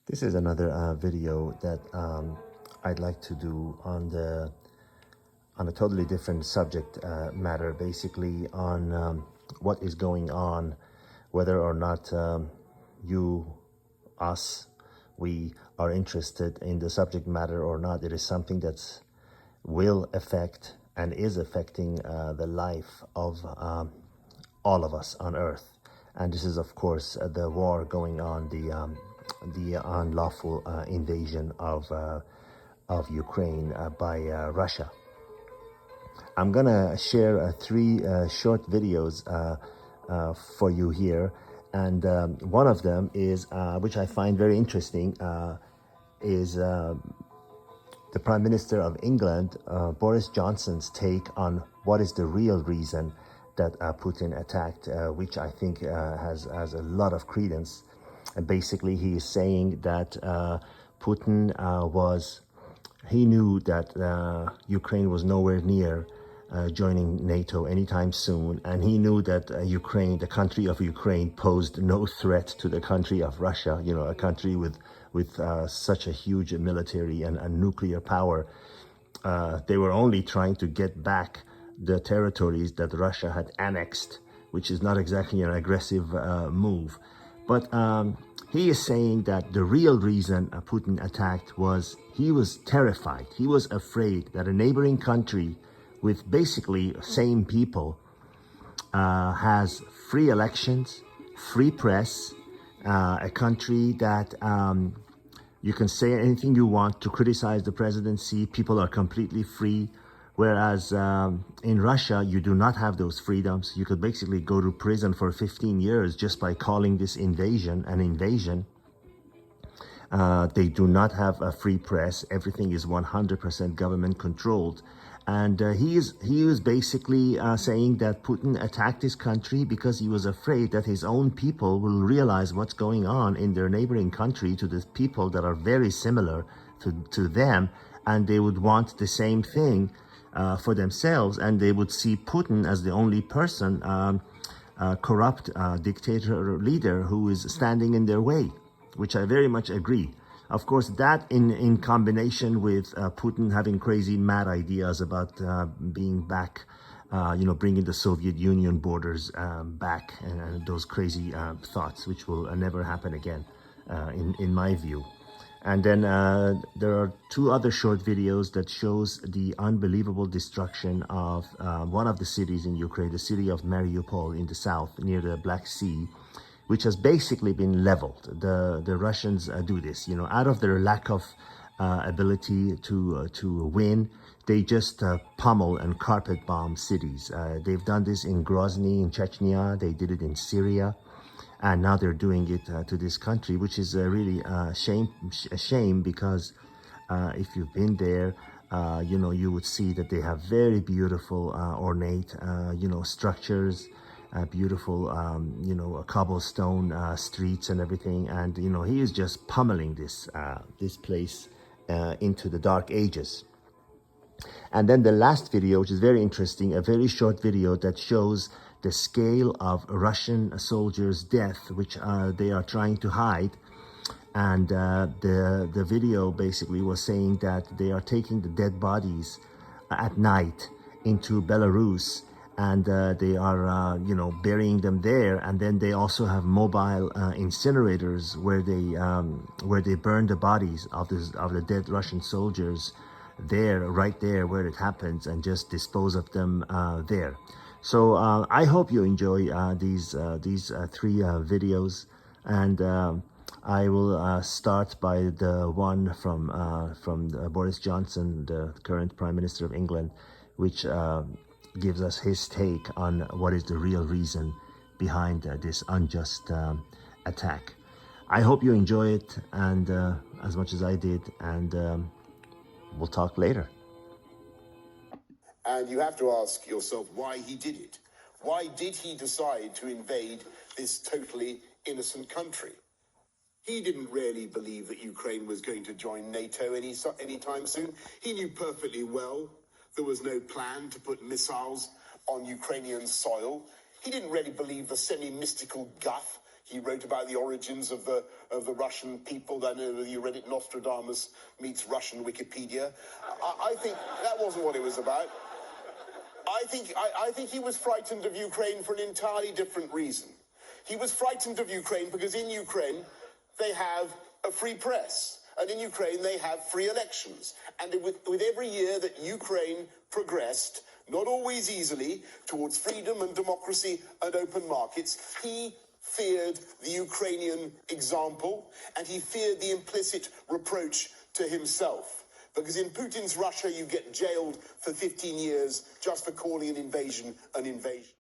This is another video that I'd like to do on a totally different subject matter, basically on what is going on, whether or not we are interested in the subject matter or not. It is something that will affect and is affecting the life of all of us on Earth. And this is, of course, the war going on, the unlawful invasion of Ukraine by Russia. I'm gonna share three short videos for you here, and one of them is, which I find very interesting, is the Prime Minister of England, Boris Johnson's take on what is the real reason that Putin attacked, which I think has a lot of credence. And basically he is saying that Putin he knew that Ukraine was nowhere near joining NATO anytime soon, and he knew that Ukraine, the country of Ukraine, posed no threat to the country of Russia, you know, a country with such a huge military and nuclear power. They were only trying to get back the territories that Russia had annexed, which is not exactly an aggressive move. But he is saying that the real reason Putin attacked was he was terrified. He was afraid that a neighboring country with basically same people has free elections, free press, a country that you can say anything you want to criticize the presidency. People are completely free. Whereas in Russia, you do not have those freedoms. You could basically go to prison for 15 years just by calling this invasion an invasion. They do not have a free press. Everything is 100% government controlled. And he was basically saying that Putin attacked his country because he was afraid that his own people will realize what's going on in their neighboring country to the people that are very similar to them, and they would want the same thing for themselves, and they would see Putin as the only person, corrupt dictator leader who is standing in their way, which I very much agree. Of course, that in combination with Putin having crazy mad ideas about being back, bringing the Soviet Union borders back, and those crazy thoughts, which will never happen again, in my view. And then there are two other short videos that shows the unbelievable destruction of one of the cities in Ukraine, the city of Mariupol in the south, near the Black Sea, which has basically been leveled. The Russians do this, out of their lack of ability to win. They just pummel and carpet bomb cities. They've done this in Grozny, in Chechnya. They did it in Syria. And now they're doing it to this country, which is really a shame because if you've been there, you would see that they have very beautiful, ornate, structures, beautiful, cobblestone streets and everything. And, he is just pummeling this place into the dark ages. And then the last video, which is very interesting, a very short video that shows the scale of Russian soldiers' death, which they are trying to hide. And the video basically was saying that they are taking the dead bodies at night into Belarus, and they are, burying them there. And then they also have mobile incinerators where they burn the bodies of the dead Russian soldiers right there where it happens, and just dispose of them there. So I hope you enjoy these three videos, and I will start by the one from Boris Johnson, the current Prime Minister of England, which gives us his take on what is the real reason behind this unjust attack. I hope you enjoy it, and as much as I did, and we'll talk later. And you have to ask yourself why he did it. Why did he decide to invade this totally innocent country? He didn't really believe that Ukraine was going to join NATO anytime soon. He knew perfectly well there was no plan to put missiles on Ukrainian soil. He didn't really believe the semi-mystical guff He wrote about the origins of the Russian people. I know you read it, Nostradamus meets Russian Wikipedia. I think that wasn't what it was about. I think he was frightened of Ukraine for an entirely different reason. He was frightened of Ukraine because in Ukraine they have a free press. And in Ukraine they have free elections. And with every year that Ukraine progressed, not always easily, towards freedom and democracy and open markets, he feared the Ukrainian example, and he feared the implicit reproach to himself. Because in Putin's Russia, you get jailed for 15 years just for calling an invasion an invasion.